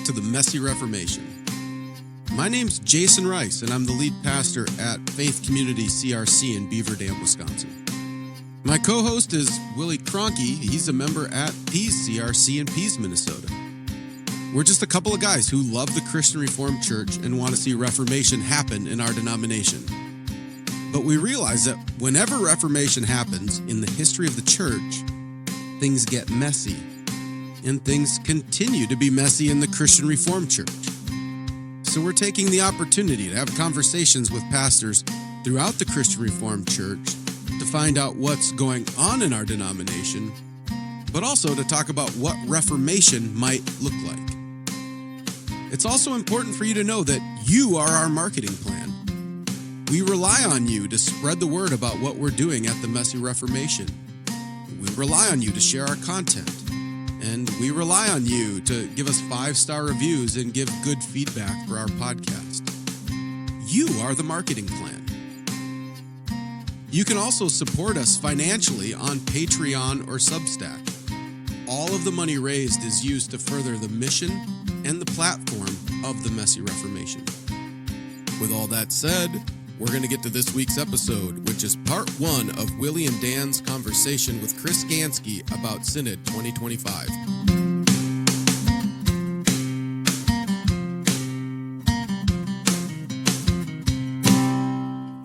to the Messy Reformation. My name's Jason Rice, and I'm the lead pastor at Faith Community CRC in Beaver Dam, Wisconsin. My co-host is Willie Cronky. He's a member at Pease CRC in Pease, Minnesota. We're just a couple of guys who love the Christian Reformed Church and want to see Reformation happen in our denomination. But we realize that whenever Reformation happens in the history of the church, things get messy. And things continue to be messy in the Christian Reformed Church. So we're taking the opportunity to have conversations with pastors throughout the Christian Reformed Church to find out what's going on in our denomination, but also to talk about what Reformation might look like. It's also important for you to know that you are our marketing plan. We rely on you to spread the word about what we're doing at the Messy Reformation. We rely on you to share our content. And we rely on you to give us 5-star reviews and give good feedback for our podcast. You are the marketing plan. You can also support us financially on Patreon or Substack. All of the money raised is used to further the mission and the platform of the Messy Reformation. With all that said, we're going to get to this week's episode, which is part 1 of Willie and Dan's conversation with Chris Ganski about Synod 2025.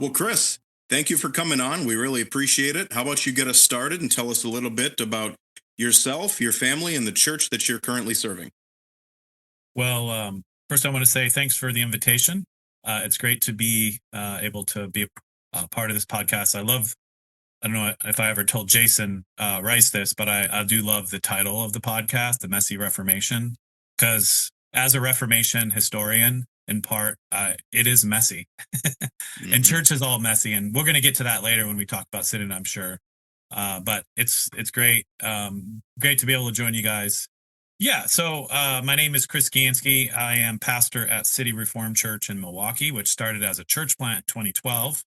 Well, Chris, thank you for coming on. We really appreciate it. How about you get us started and tell us a little bit about yourself, your family, and the church that you're currently serving? Well, first I want to say thanks for the invitation. It's great to be able to be a part of this podcast. I don't know if I ever told Jason Rice this, but I do love the title of the podcast, The Messy Reformation, because as a Reformation historian, in part, it is messy. And church is all messy. And we're going to get to that later when we talk about Synod, I'm sure. But it's great. Great to be able to join you guys. Yeah, so my name is Chris Ganski. I am pastor at City Reformed Church in Milwaukee, which started as a church plant in 2012.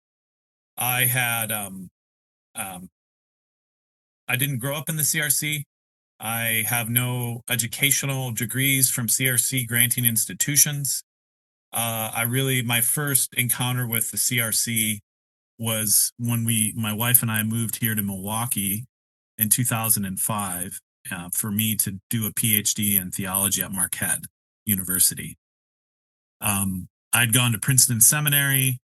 I had I didn't grow up in the CRC. I have no educational degrees from CRC granting institutions. My first encounter with the CRC was when my wife and I moved here to Milwaukee in 2005. For me to do a PhD in theology at Marquette University. I'd gone to Princeton Seminary.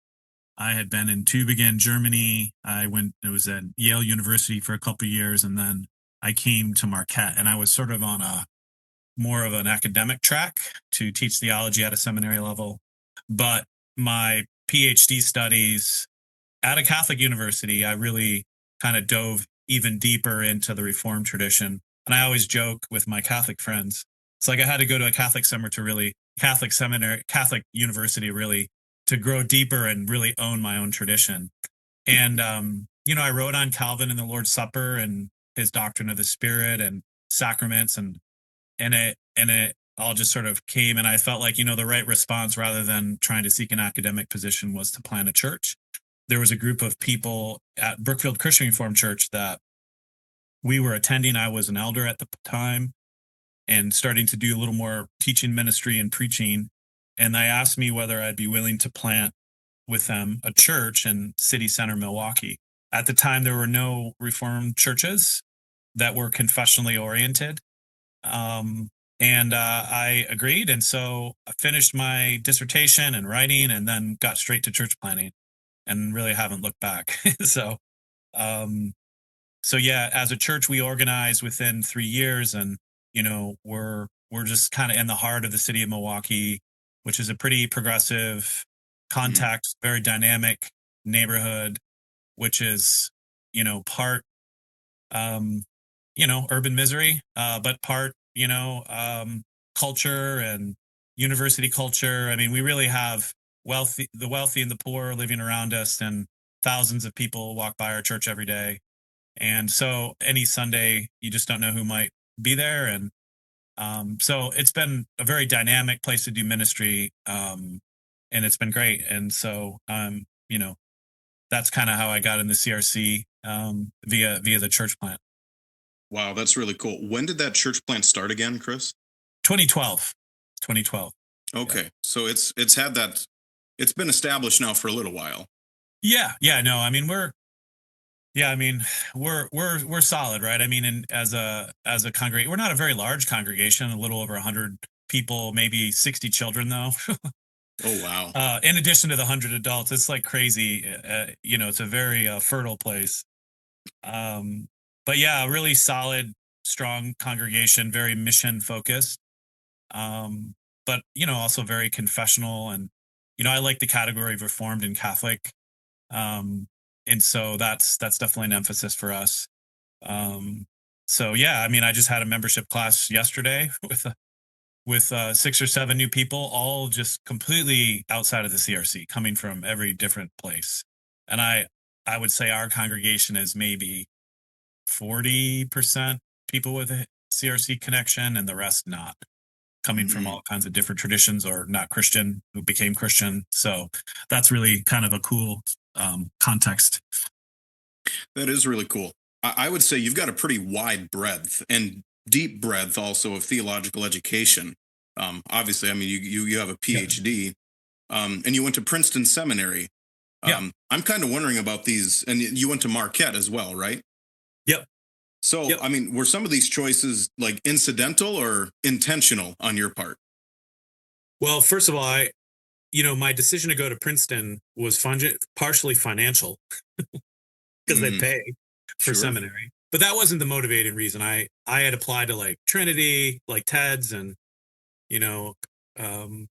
I had been in Tübingen, Germany. I was at Yale University for a couple of years, and then I came to Marquette, and I was sort of on more of an academic track to teach theology at a seminary level. But my PhD studies at a Catholic university, I really kind of dove even deeper into the Reformed tradition. And I always joke with my Catholic friends, it's like I had to go to a Catholic Catholic university really to grow deeper and really own my own tradition. And, I wrote on Calvin and the Lord's Supper and his doctrine of the Spirit and sacraments and it all just sort of came. And I felt like, the right response rather than trying to seek an academic position was to plant a church. There was a group of people at Brookfield Christian Reformed Church that we were attending. I was an elder at the time and starting to do a little more teaching ministry and preaching. And they asked me whether I'd be willing to plant with them a church in city center Milwaukee. At the time, there were no Reformed churches that were confessionally oriented. And I agreed. And so I finished my dissertation and writing and then got straight to church planting and really haven't looked back. So yeah, as a church, we organized within 3 years, and we're just kind of in the heart of the city of Milwaukee, which is a pretty progressive, context, very dynamic neighborhood, which is part urban misery, but part culture and university culture. I mean, we really have the wealthy and the poor living around us, and thousands of people walk by our church every day. And so any Sunday, you just don't know who might be there. And so it's been a very dynamic place to do ministry, and it's been great. And so, that's kind of how I got in the CRC via the church plant. Wow, that's really cool. When did that church plant start again, Chris? 2012. 2012. Okay. So it's had that, it's been established now for a little while. Yeah, no, I mean yeah, I mean we're solid, right? I mean, as a congregation, we're not a very large congregation, a little over 100 people, maybe 60 children though. Oh, wow. In addition to the 100 adults, it's like crazy. It's a very fertile place. Um, but yeah, a really solid, strong congregation, very mission focused. Um, but also very confessional, and I like the category of Reformed and Catholic. Um, and so that's definitely an emphasis for us. Um, so yeah, I mean, I just had a membership class yesterday with 6 or 7 new people, all just completely outside of the CRC, coming from every different place. And I would say our congregation is maybe 40% people with a CRC connection, and the rest not, coming from Mhm. all kinds of different traditions or not Christian who became Christian. So that's really kind of a cool context. That is really cool. I would say you've got a pretty wide breadth and deep breadth also of theological education. Obviously, I mean, you have a Yeah. PhD, and you went to Princeton Seminary. Yeah. I'm kind of wondering about these, and you went to Marquette as well, right? Yep. So, Yep. I mean, were some of these choices like incidental or intentional on your part? Well, first of all, my decision to go to Princeton was partially financial because they Mm, pay for sure. seminary. But that wasn't the motivating reason. I had applied to like Trinity, like TEDS, and you know, um,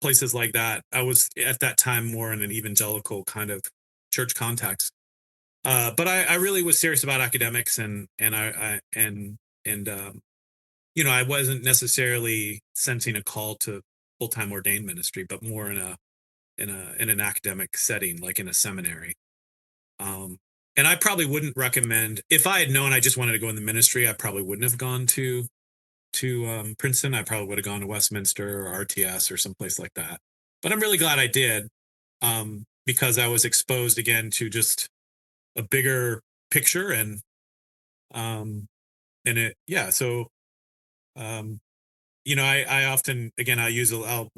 places like that. I was at that time more in an evangelical kind of church context. But I really was serious about academics, and I wasn't necessarily sensing a call to full time ordained ministry, but more in an academic setting, like in a seminary. Um, and I probably wouldn't recommend, if I had known I just wanted to go in the ministry, I probably wouldn't have gone to Princeton. I probably would have gone to Westminster or RTS or someplace like that. But I'm really glad I did, because I was exposed again to just a bigger picture, um, and it yeah. So um, I often, again, I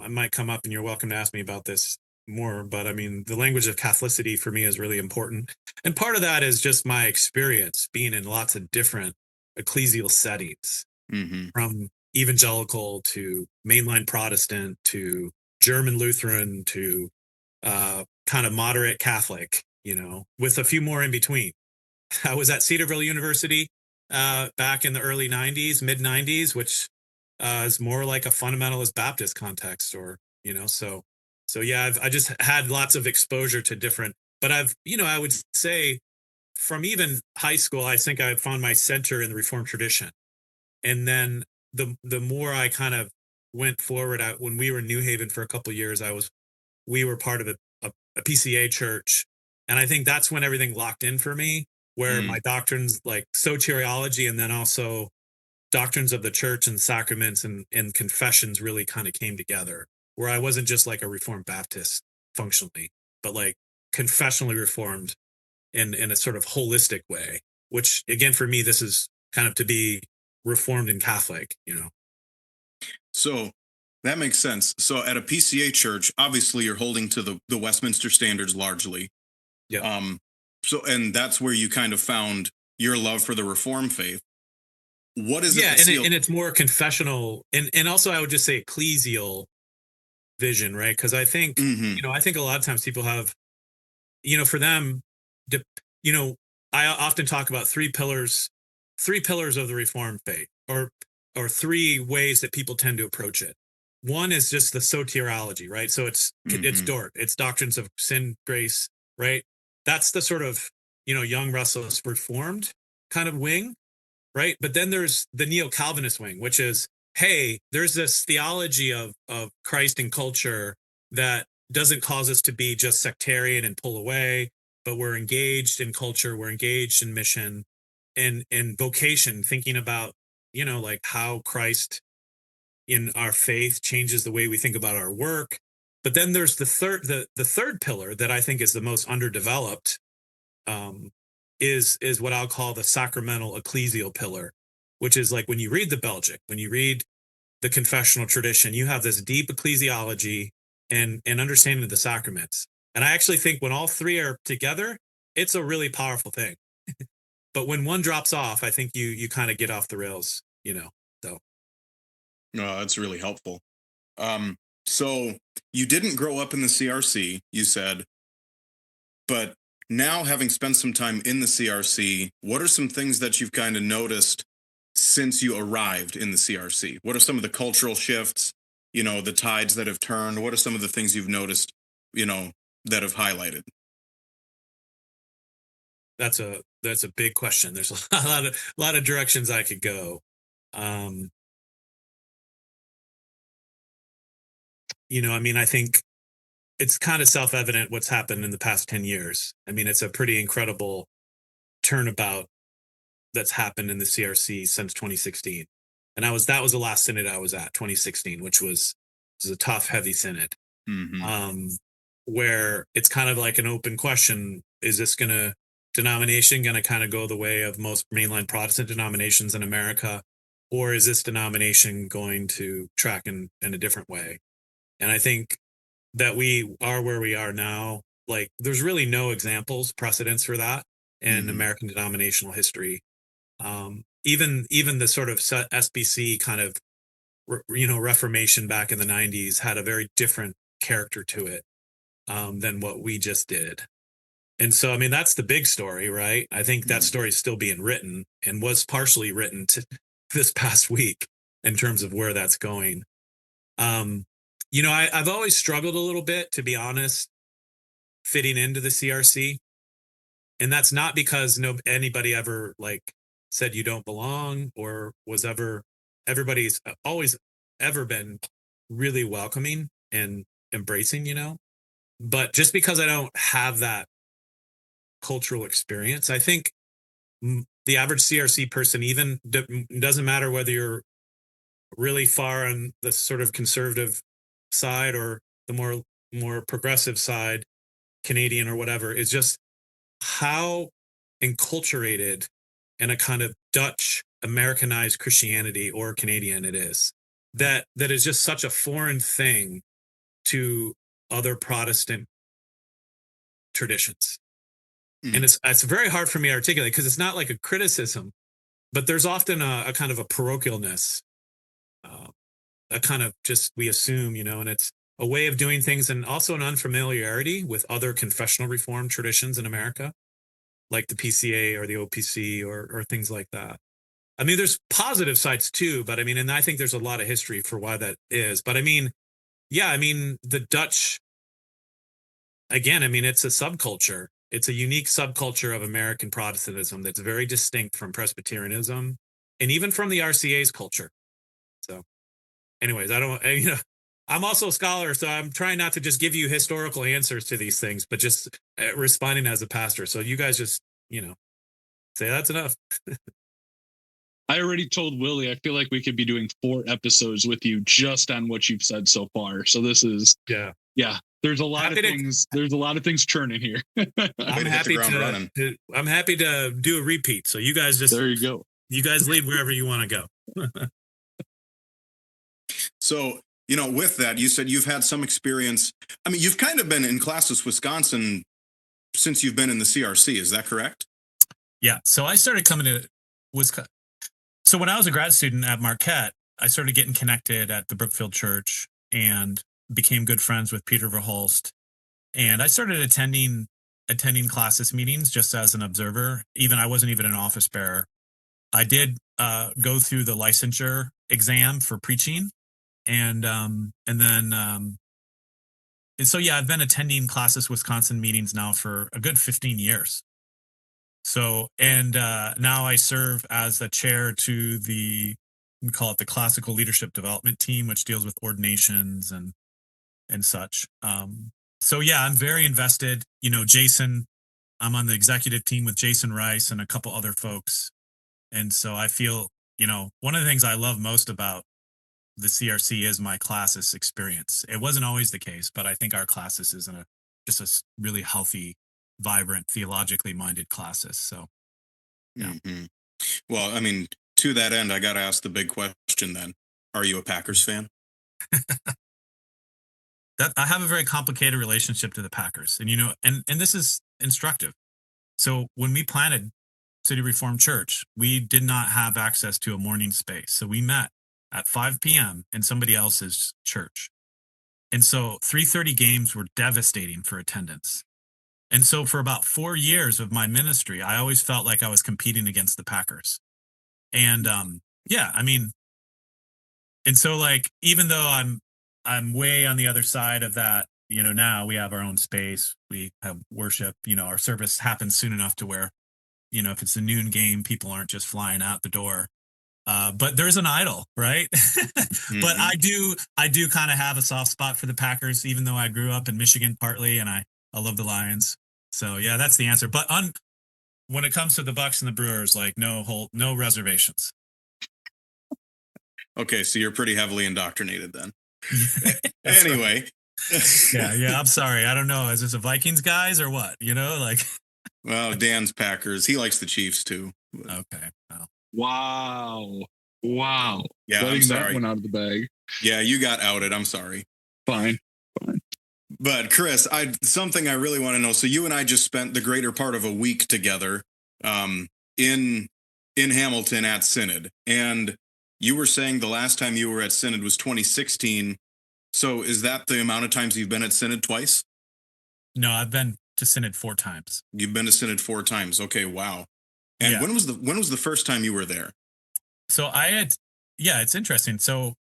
might come up and you're welcome to ask me about this more, but I mean, the language of Catholicity for me is really important. And part of that is just my experience being in lots of different ecclesial settings, Hmm. from evangelical to mainline Protestant to German Lutheran to kind of moderate Catholic, with a few more in between. I was at Cedarville University back in the early 90s, mid 90s, which is more like a fundamentalist Baptist context, so yeah, I just had lots of exposure to different, but I would say from even high school, I think I found my center in the Reformed tradition. And then the more I kind of went forward, when we were in New Haven for a couple of years, we were part of a PCA church. And I think that's when everything locked in for me, where Mm. my doctrines like soteriology and then also doctrines of the church and sacraments and confessions really kind of came together, where I wasn't just like a Reformed Baptist functionally, but like confessionally Reformed in a sort of holistic way, which again, for me, this is kind of to be Reformed and Catholic. So that makes sense. So at a PCA church, obviously you're holding to the Westminster standards largely. Yeah. Um, and that's where you kind of found your love for the Reformed faith. What is it Yeah. that And, seal? and it's more confessional, and also I would just say ecclesial vision, right? Because I think, Hmm. I think a lot of times people have, for them, de- you know, I often talk about three pillars of the Reformed faith, or three ways that people tend to approach it. One is just the soteriology, right? So it's Hmm. Dort, it's doctrines of sin, grace, right? That's the sort of young, restless, Reformed kind of wing, right? But then there's the neo-Calvinist wing, which is, hey, there's this theology of Christ and culture that doesn't cause us to be just sectarian and pull away, but we're engaged in culture, we're engaged in mission and vocation, thinking about, like how Christ in our faith changes the way we think about our work. But then there's the third pillar that I think is the most underdeveloped, um, is what I'll call the sacramental ecclesial pillar, which is like when you read the Belgic, when you read the confessional tradition, you have this deep ecclesiology and understanding of the sacraments. And I actually think when all three are together, it's a really powerful thing. But when one drops off, I think you kind of get off the rails, So No, that's really helpful. So you didn't grow up in the CRC, you said, but now having spent some time in the CRC, what are some things that you've kind of noticed since you arrived in the CRC? What are some of the cultural shifts, the tides that have turned? What are some of the things you've noticed, that have highlighted? that's a big question. There's a lot of directions I could go. I think it's kind of self-evident what's happened in the past 10 years. I mean, it's a pretty incredible turnabout that's happened in the CRC since 2016. And that was the last synod I was at, 2016, which was a tough, heavy synod. Mm-hmm. Where it's kind of like an open question. Is this denomination going to kind of go the way of most mainline Protestant denominations in America? Or is this denomination going to track in a different way? And I think that we are where we are now. Like, there's really no precedents for that in American denominational history. Even the sort of SBC kind of, Reformation back in the 90s had a very different character to it than what we just did. And so, I mean, that's the big story, right? I think that story is still being written and was partially written this past week in terms of where that's going. I've always struggled a little bit, to be honest, fitting into the CRC. And that's not because anybody ever said you don't belong or everybody's always ever been really welcoming and embracing, but just because I don't have that cultural experience, I think the average CRC person even doesn't matter whether you're really far on the sort of conservative side or the more progressive side, Canadian or whatever, is just how enculturated in a kind of Dutch Americanized Christianity or Canadian it is. That is just such a foreign thing to other Protestant traditions. And it's very hard for me to articulate because it's not like a criticism, but there's often a kind of a parochialness, a kind of just we assume, and it's a way of doing things and also an unfamiliarity with other confessional reform traditions in America, like the PCA or the OPC or things like that. I mean, there's positive sides too, but I mean, and I think there's a lot of history for why that is. But I mean, the Dutch, again, I mean, it's a subculture. It's a unique subculture of American Protestantism that's very distinct from Presbyterianism and even from the RCA's culture. So anyways, I'm also a scholar, so I'm trying not to just give you historical answers to these things, but just responding as a pastor. So you guys just, say that's enough. I already told Willie, I feel like we could be doing 4 episodes with you just on what you've said so far. So this is, yeah. There's a lot of things. There's a lot of things churning here. I'm happy to do a repeat. So you guys there you go. You guys lead wherever you want to go. So, with that, you said you've had some experience. I mean, you've kind of been in Classis, Wisconsin since you've been in the CRC. Is that correct? Yeah. So I started coming to Wisconsin. So when I was a grad student at Marquette, I started getting connected at the Brookfield Church and became good friends with Peter Verhulst. And I started attending Classis meetings just as an observer. I wasn't even an office bearer. I did go through the licensure exam for preaching. And so, I've been attending Classis Wisconsin meetings now for a good 15 years. So, and now I serve as the chair to we call it the Classical Leadership Development Team, which deals with ordinations and such. So I'm very invested. Jason, I'm on the executive team with Jason Rice and a couple other folks. And so I feel, one of the things I love most about the CRC is my Classis experience. It wasn't always the case, but I think our Classis is just a really healthy, vibrant, theologically minded Classis. So, yeah. Mm-hmm. Well, I mean, to that end, I got to ask the big question then. Are you a Packers fan? That I have a very complicated relationship to the Packers, and and this is instructive. So when we planted City Reformed Church, we did not have access to a morning space, so we met at 5 p.m. in somebody else's church, and so 3:30 games were devastating for attendance. And so for about 4 years of my ministry, I always felt like I was competing against the Packers. And yeah, I mean, and so like even though I'm way on the other side of that, now we have our own space, we have worship, our service happens soon enough to where, if it's a noon game, people aren't just flying out the door. But there's an idol, right? But I do kind of have a soft spot for the Packers, even though I grew up in Michigan partly, and I love the Lions. So yeah, that's the answer. But when it comes to the Bucks and the Brewers, like no reservations. Okay, so you're pretty heavily indoctrinated then. Anyway. Right. Yeah, I'm sorry. I don't know. Is this a Vikings guys or what? Well, Dan's Packers. He likes the Chiefs too. Okay. Well. Wow. Yeah, letting I'm sorry. That one out of the bag. Yeah, you got outed. I'm sorry. Fine. But Chris, something I really want to know. So you and I just spent the greater part of a week together in Hamilton at Synod, and you were saying the last time you were at Synod was 2016. So is that the amount of times you've been at Synod twice? No, I've been to Synod 4 times. You've been to Synod 4 times. Okay, wow. And when was the first time you were there? So it's interesting. So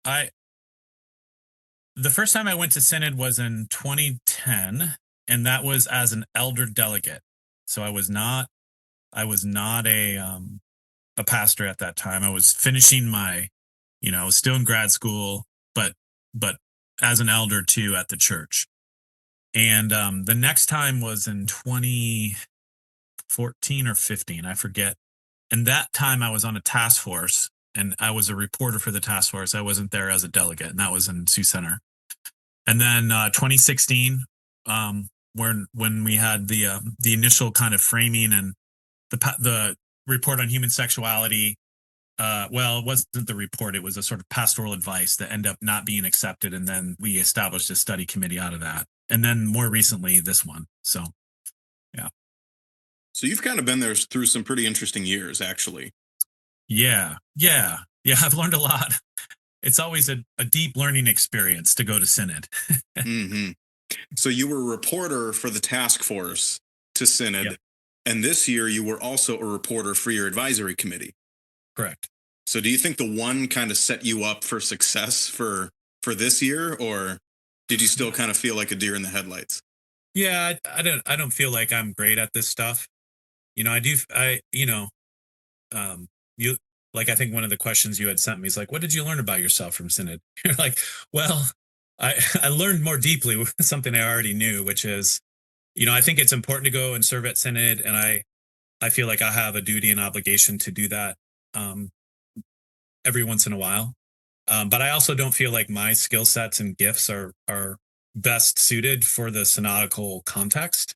the first time I went to Synod was in 2010, and that was as an elder delegate. So I was not a pastor at that time. I was finishing my, I was still in grad school, but as an elder too at the church. And the next time was in 2014 or 15, I forget. And that time I was on a task force, and I was a reporter for the task force. I wasn't there as a delegate, and that was in Sioux Center. And then 2016, when we had the initial kind of framing and the report on human sexuality. Well, it wasn't the report; it was a sort of pastoral advice that ended up not being accepted, and then we established a study committee out of that. And then more recently, this one. So, yeah. So you've kind of been there through some pretty interesting years, actually. Yeah. I've learned a lot. It's always a deep learning experience to go to Synod. So you were a reporter for the task force to Synod, yep. And this year you were also a reporter for your advisory committee. Correct. So do you think the one kind of set you up for success for this year, or did you still kind of feel like a deer in the headlights? Yeah, I don't feel like I'm great at this stuff. I think one of the questions you had sent me is like, what did you learn about yourself from Synod? You're like, well, I learned more deeply with something I already knew, which is, I think it's important to go and serve at Synod, and I feel like I have a duty and obligation to do that every once in a while. But I also don't feel like my skill sets and gifts are best suited for the synodical context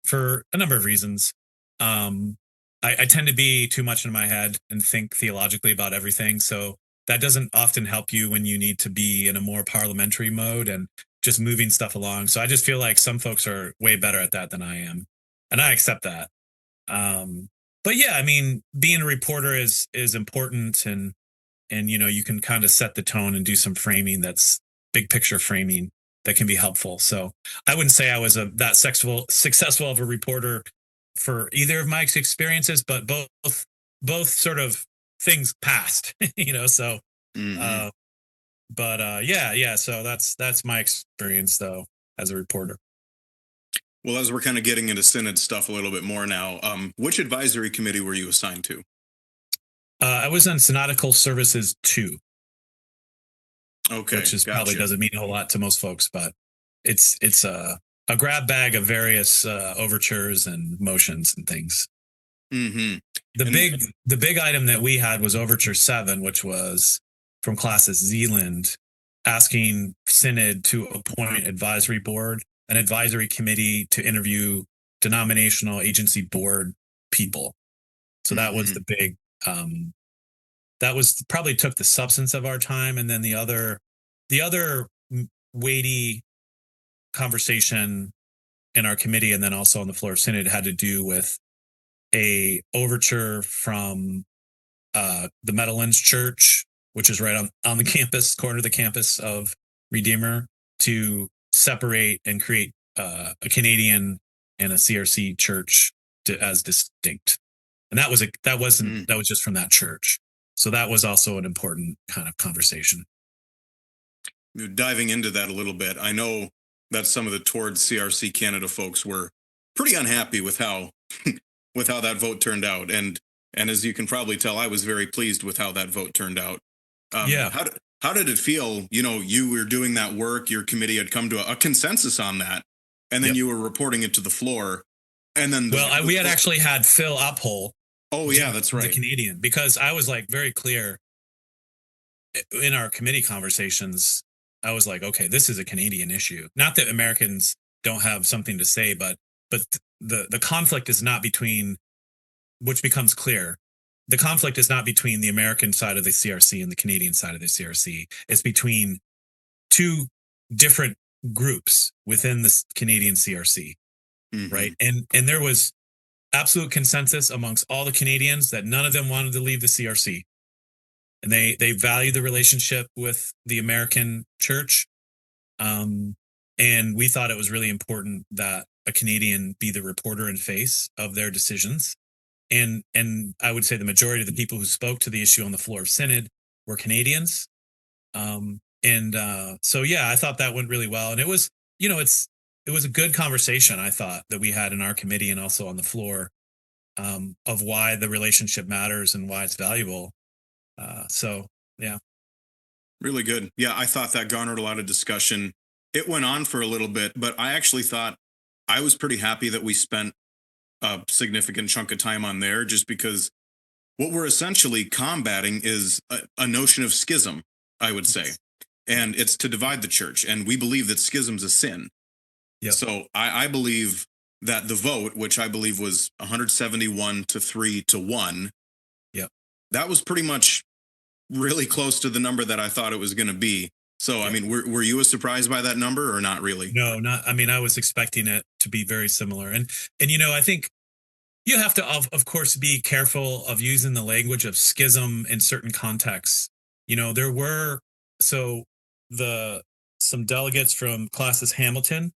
for a number of reasons. I tend to be too much in my head and think theologically about everything. So that doesn't often help you when you need to be in a more parliamentary mode and just moving stuff along. So I just feel like some folks are way better at that than I am. And I accept that. But yeah, I mean, being a reporter is important, and you can kind of set the tone and do some framing that's big picture framing that can be helpful. So I wouldn't say I was that successful of a reporter for either of my experiences, but both sort of things passed, so so that's my experience though as a reporter. Well, as we're kind of getting into Synod stuff a little bit more now, which advisory committee were you assigned to? I was on Synodical Services 2. Okay, which is probably doesn't mean a whole lot to most folks, but it's a grab bag of various overtures and motions and things. The big item that we had was Overture 7, which was from Classis Zealand, asking Synod to appoint an advisory committee to interview denominational agency board people. So that was the big that was probably took the substance of our time. And then the other weighty conversation in our committee, and then also on the floor of Synod, had to do with a overture from the Meadowlands Church, which is right on the campus, corner of the campus of Redeemer, to separate and create a Canadian and a CRC church as distinct. And that was just from that church. So that was also an important kind of conversation. Diving into that a little bit, I know that some of the Towards CRC Canada folks were pretty unhappy with how with how that vote turned out, and as you can probably tell, I was very pleased with how that vote turned out. Yeah. How did it feel? You know, you were doing that work, your committee had come to a consensus on that, and then you were reporting it to the floor, and then we had actually had Phil Uphole. Oh yeah, that's right, the Canadian, because I was like very clear in our committee conversations. I was like, okay, this is a Canadian issue. Not that Americans don't have something to say, but the conflict is not between, which becomes clear, the conflict is not between the American side of the CRC and the Canadian side of the CRC. It's between two different groups within the Canadian CRC, right? And there was absolute consensus amongst all the Canadians that none of them wanted to leave the CRC. And they value the relationship with the American church. And we thought it was really important that a Canadian be the reporter and face of their decisions. And I would say the majority of the people who spoke to the issue on the floor of Synod were Canadians. So yeah, I thought that went really well. And it was, it was a good conversation, I thought, that we had in our committee and also on the floor, of why the relationship matters and why it's valuable. So yeah. Really good. Yeah, I thought that garnered a lot of discussion. It went on for a little bit, but I actually thought I was pretty happy that we spent a significant chunk of time on there, just because what we're essentially combating is a notion of schism, I would say. And it's to divide the church. And we believe that schism's a sin. Yep. So I believe that the vote, which I believe was 171 to 3 to 1, yep, that was pretty much really close to the number that I thought it was going to be. So, I mean, were you as surprised by that number or not really? No, I mean, I was expecting it to be very similar. And I think you have to, of course, be careful of using the language of schism in certain contexts. There were, some delegates from Classis Hamilton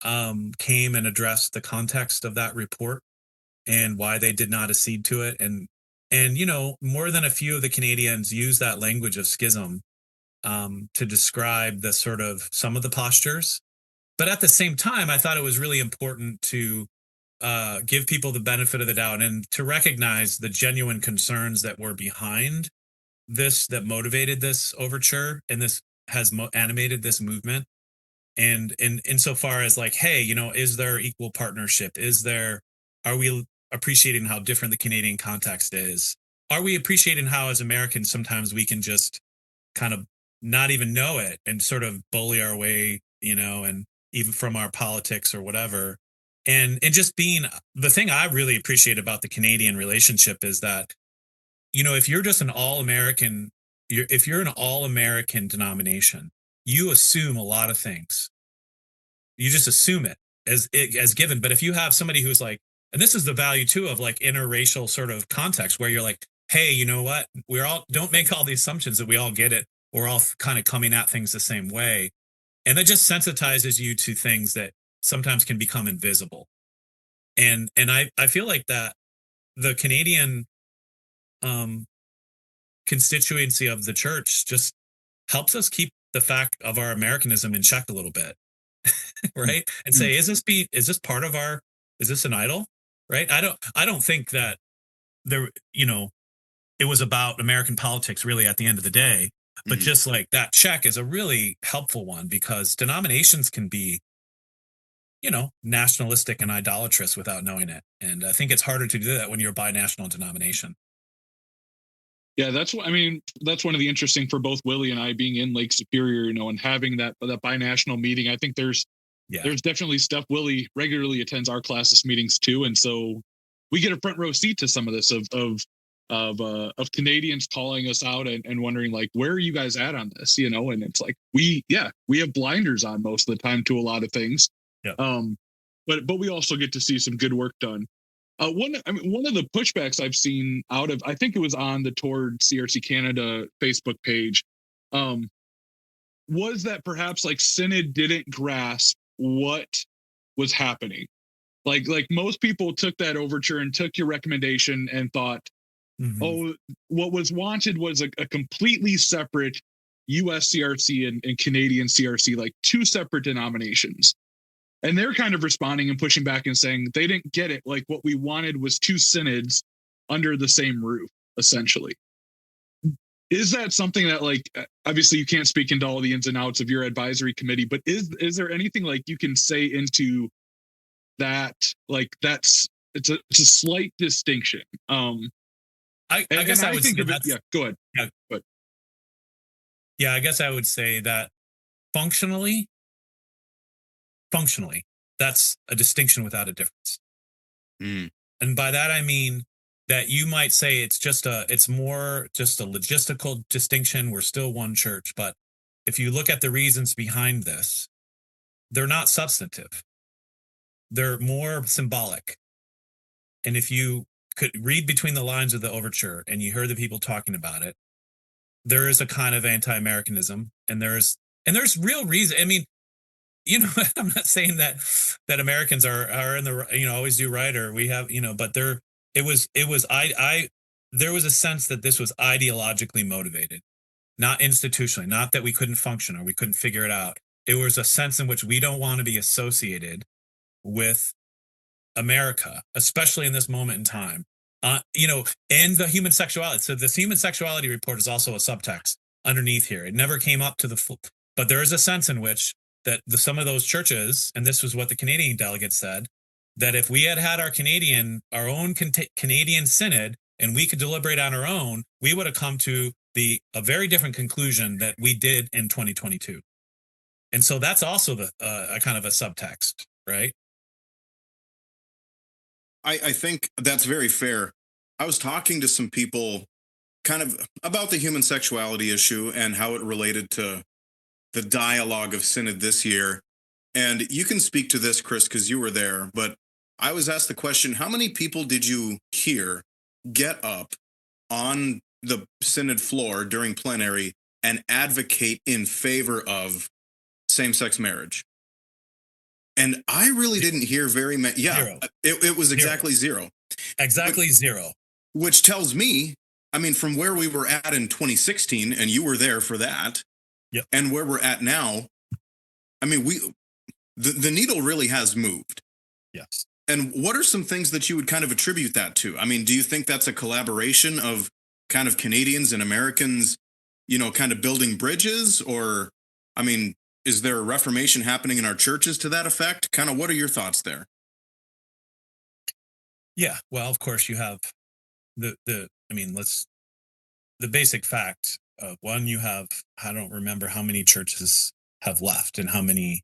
came and addressed the context of that report and why they did not accede to it. And more than a few of the Canadians use that language of schism to describe the sort of some of the postures. But at the same time, I thought it was really important to give people the benefit of the doubt and to recognize the genuine concerns that were behind this, that motivated this overture, and this has animated this movement. And insofar as like, hey, is there equal partnership? Are we appreciating how different the Canadian context is? Are we appreciating how as Americans sometimes we can just kind of not even know it and sort of bully our way, and even from our politics or whatever. And just being, the thing I really appreciate about the Canadian relationship is that, if you're just an all-American, if you're an all-American denomination, you assume a lot of things. You just assume it as given. But if you have somebody who's like, and this is the value too of like interracial sort of context where you're like, hey, you know what? Don't make all the assumptions that we all get it. We're all kind of coming at things the same way. And that just sensitizes you to things that sometimes can become invisible. And I feel like that the Canadian constituency of the church just helps us keep the fact of our Americanism in check a little bit. Right? And say, is this part of is this an idol? Right? I don't think that there, it was about American politics really at the end of the day, but just like that check is a really helpful one, because denominations can be, nationalistic and idolatrous without knowing it. And I think it's harder to do that when you're a binational denomination. Yeah, that's one of the interesting for both Willie and I being in Lake Superior, and having that binational meeting. I think there's definitely stuff. Willie regularly attends our Classis meetings too. And so we get a front row seat to some of this of of Canadians calling us out and wondering like, where are you guys at on this? You know, and it's like we have blinders on most of the time to a lot of things. Yeah. But we also get to see some good work done. One of the pushbacks I've seen out of, I think it was on the Toward CRC Canada Facebook page, was that perhaps like Synod didn't grasp what was happening. Like most people took that overture and took your recommendation and thought, oh, what was wanted was a completely separate US CRC and Canadian CRC, like two separate denominations. And they're kind of responding and pushing back and saying they didn't get it. Like what we wanted was two synods under the same roof, essentially. Is that something that, like, obviously you can't speak into all the ins and outs of your advisory committee, but is there anything like you can say into that? Like it's a slight distinction. I guess I would think of it. Yeah, go ahead. Yeah, but yeah, I guess I would say that functionally, that's a distinction without a difference. And by that I mean that you might say it's more just a logistical distinction. We're still one church, but if you look at the reasons behind this, they're not substantive. They're more symbolic. And if you could read between the lines of the overture and you heard the people talking about it, there is a kind of anti-Americanism, and there's real reason. I mean, you know, I'm not saying that Americans are in the, you know, always do right, or we have, you know, but there was a sense that this was ideologically motivated, not institutionally, not that we couldn't function or we couldn't figure it out. It was a sense in which we don't want to be associated with America, especially in this moment in time. You know, and the human sexuality. So this human sexuality report is also a subtext underneath here. It never came up to the full, but there is a sense in which that some of those churches, and this was what the Canadian delegate said, that if we had our own Canadian synod and we could deliberate on our own, we would have come to a very different conclusion that we did in 2022. And so that's also a kind of a subtext, right? I think that's very fair. I was talking to some people kind of about the human sexuality issue and how it related to the dialogue of Synod this year. And you can speak to this, Chris, because you were there. But I was asked the question, how many people did you hear get up on the Synod floor during plenary and advocate in favor of same-sex marriage? And I really didn't hear very many. Yeah, Zero. It was exactly zero. Exactly zero. Which tells me, I mean, from where we were at in 2016, and you were there for that, yep, and where we're at now, I mean, the needle really has moved. Yes. And what are some things that you would kind of attribute that to? I mean, do you think that's a collaboration of kind of Canadians and Americans, you know, kind of building bridges? Or, I mean, is there a Reformation happening in our churches to that effect? Kind of what are your thoughts there? Yeah, well, of course you have the basic fact. One, you have, I don't remember how many churches have left and how many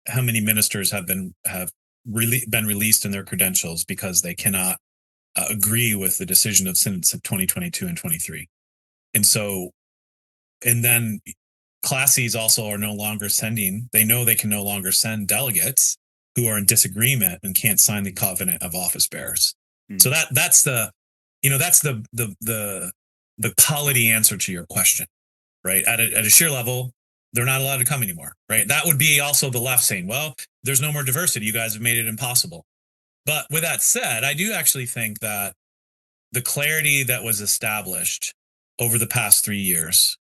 ministers have been released in their credentials because they cannot agree with the decision of synods of 2022 and 23. And so, and then classes also are no longer sending, they know they can no longer send delegates who are in disagreement and can't sign the covenant of office bearers. So that's the polity answer to your question, right? At a sheer level, they're not allowed to come anymore, right? That would be also the left saying, well, there's no more diversity. You guys have made it impossible. But with that said, I do actually think that the clarity that was established over the past 3 years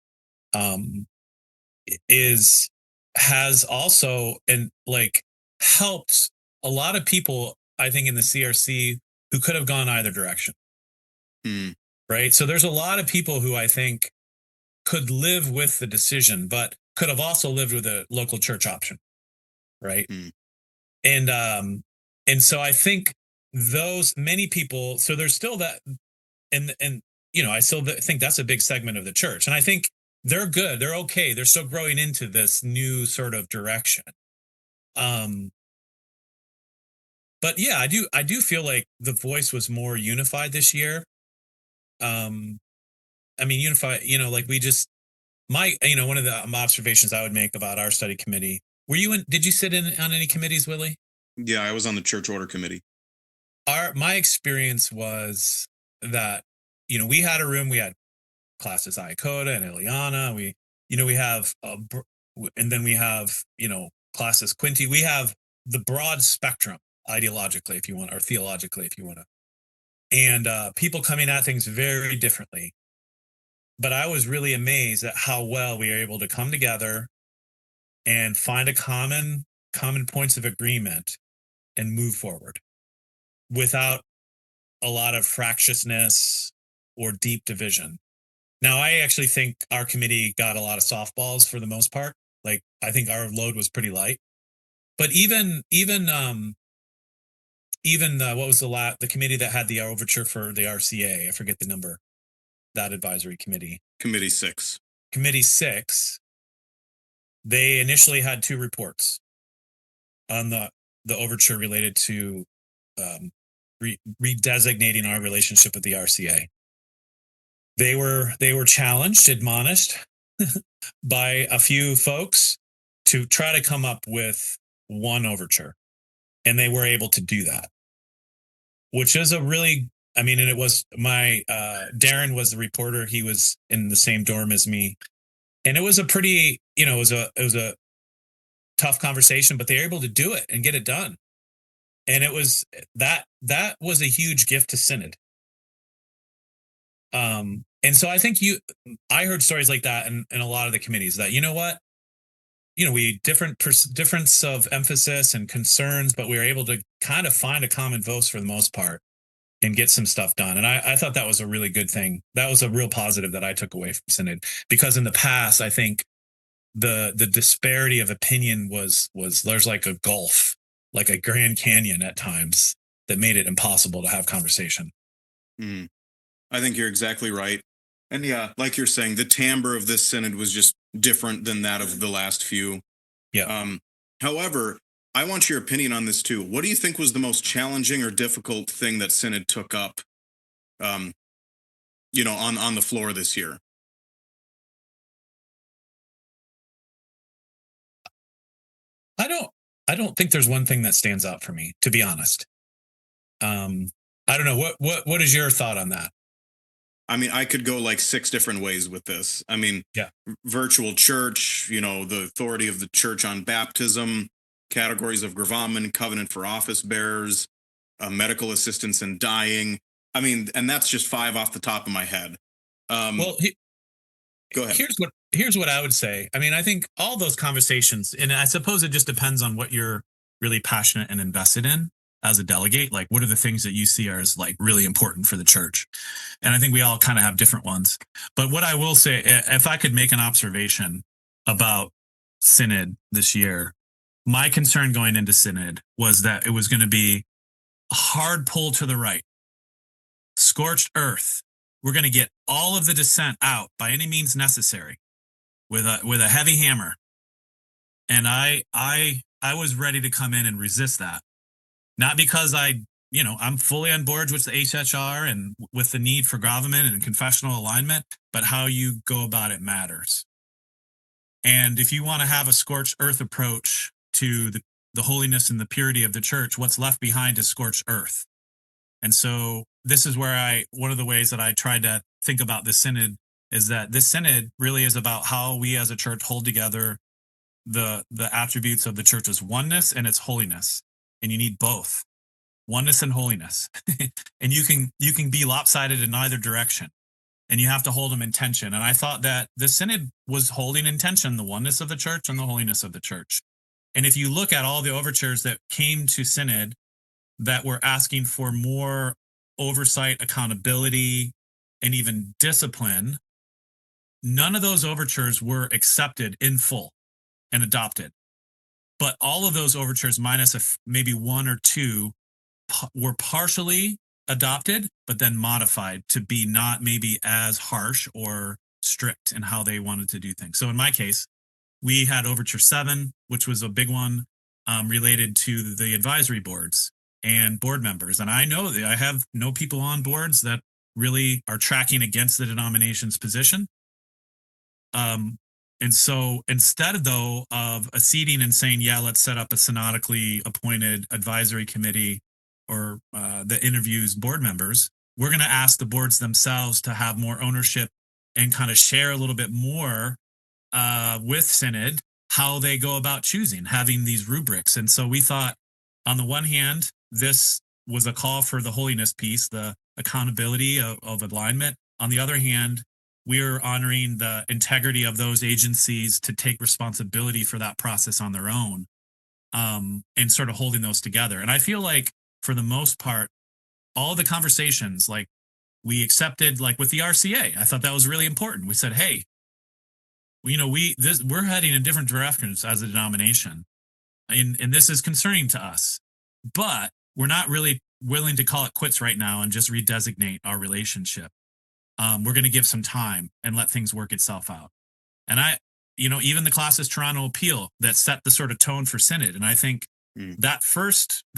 has also helped a lot of people, I think, in the CRC who could have gone either direction. Right. So there's a lot of people who I think could live with the decision, but could have also lived with a local church option. Right. And so I think those many people, so there's still that, and you know, I still think that's a big segment of the church. And I think they're good. They're okay. They're still growing into this new sort of direction. But yeah, I do feel like the voice was more unified this year. I mean, unify, like we just, one of the observations I would make about our study committee, did you sit in on any committees, Willie? Yeah, I was on the church order committee. My experience was that, we had a room, we had classes Iacota and Ileana. We have, and then we have, classes Quinty. We have the broad spectrum ideologically, if you want, or theologically, if you want to. And people coming at things very differently. But I was really amazed at how well we are able to come together and find a common points of agreement and move forward without a lot of fractiousness or deep division. Now, I actually think our committee got a lot of softballs for the most part. Like, I think our load was pretty light. But even what was the committee that had the overture for the RCA? I forget the number. That advisory committee. Committee 6. Committee 6. They initially had 2 reports on the overture related to redesignating our relationship with the RCA. They were challenged, admonished by a few folks to try to come up with one overture, and they were able to do that, which is a really, and it was my Darren was the reporter. He was in the same dorm as me, and it was a pretty, it was a tough conversation, but they were able to do it and get it done, and it was that was a huge gift to Synod. And so I think I heard stories like that in a lot of the committees that, we difference of emphasis and concerns, but we were able to kind of find a common voice for the most part and get some stuff done. And I thought that was a really good thing. That was a real positive that I took away from Synod, because in the past, I think the disparity of opinion was there's like a gulf, like a Grand Canyon at times, that made it impossible to have conversation. I think you're exactly right. And yeah, like you're saying, the timbre of this Synod was just different than that of the last few. Yeah. However, I want your opinion on this too. What do you think was the most challenging or difficult thing that Synod took up, on the floor this year? I don't think there's one thing that stands out for me, to be honest. I don't know. What is your thought on that? I could go like 6 different ways with this. Yeah. Virtual church, the authority of the church on baptism, categories of gravamen, covenant for office bearers, medical assistance in dying. And that's just 5 off the top of my head. Well, go ahead. Here's what I would say. I think all those conversations, and I suppose it just depends on what you're really passionate and invested in as a delegate. Like, what are the things that you see are as like really important for the church? And I think we all kind of have different ones. But what I will say, if I could make an observation about Synod this year, my concern going into Synod was that it was going to be a hard pull to the right, scorched earth. We're going to get all of the dissent out by any means necessary with a heavy hammer. And I was ready to come in and resist that. Not because I'm fully on board with the HHR and with the need for gravamen and confessional alignment, but how you go about it matters. And if you want to have a scorched earth approach to the holiness and the purity of the church, what's left behind is scorched earth. And so this is where one of the ways that I tried to think about this Synod is that this Synod really is about how we as a church hold together the attributes of the church's oneness and its holiness. And you need both, oneness and holiness. And you can be lopsided in either direction, and you have to hold them in tension. And I thought that the Synod was holding in tension the oneness of the church and the holiness of the church. And if you look at all the overtures that came to Synod that were asking for more oversight, accountability, and even discipline, none of those overtures were accepted in full and adopted. But all of those overtures, minus maybe 1 or 2, were partially adopted, but then modified to be not maybe as harsh or strict in how they wanted to do things. So in my case, we had Overture 7, which was a big one related to the advisory boards and board members. And I know that I have no people on boards that really are tracking against the denomination's position. And so instead of acceding and saying, yeah, let's set up a synodically appointed advisory committee or that interviews board members, we're going to ask the boards themselves to have more ownership and kind of share a little bit more with Synod how they go about choosing, having these rubrics. And so we thought, on the one hand, this was a call for the holiness piece, the accountability of alignment. On the other hand, we're honoring the integrity of those agencies to take responsibility for that process on their own, and sort of holding those together. And I feel like, for the most part, all the conversations, like we accepted, like with the RCA, I thought that was really important. We said, hey, we're heading in different directions as a denomination, and this is concerning to us, but we're not really willing to call it quits right now and just redesignate our relationship. We're going to give some time and let things work itself out. And even the Classis Toronto appeal that set the sort of tone for Synod. And I think that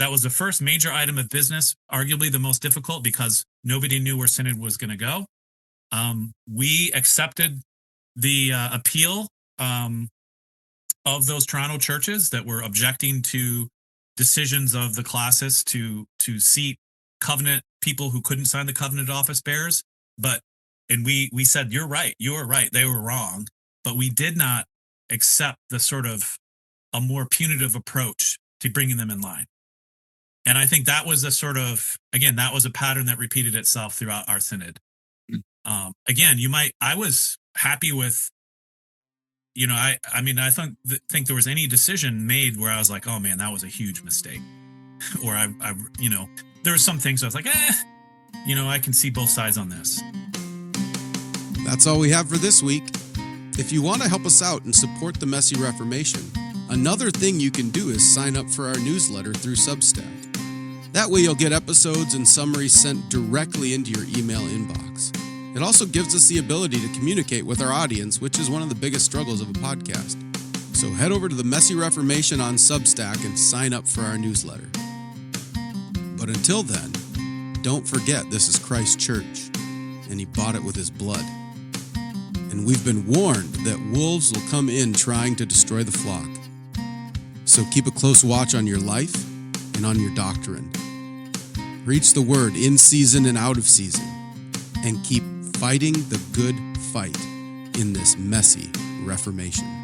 was the first major item of business, arguably the most difficult, because nobody knew where Synod was going to go. We accepted the appeal of those Toronto churches that were objecting to decisions of the Classis to seat covenant people who couldn't sign the covenant office bearers. And we said, you were right, they were wrong, but we did not accept the sort of a more punitive approach to bringing them in line. And I think that was that was a pattern that repeated itself throughout our Synod. I was happy with, I think there was any decision made where I was like, oh man, that was a huge mistake. Or there were some things I was like, I can see both sides on this. That's all we have for this week. If you want to help us out and support the Messy Reformation, another thing you can do is sign up for our newsletter through Substack. That way you'll get episodes and summaries sent directly into your email inbox. It also gives us the ability to communicate with our audience, which is one of the biggest struggles of a podcast. So head over to the Messy Reformation on Substack and sign up for our newsletter. But until then, don't forget this is Christ's church, and he bought it with his blood. And we've been warned that wolves will come in trying to destroy the flock. So keep a close watch on your life and on your doctrine. Preach the word in season and out of season, and keep fighting the good fight in this messy Reformation.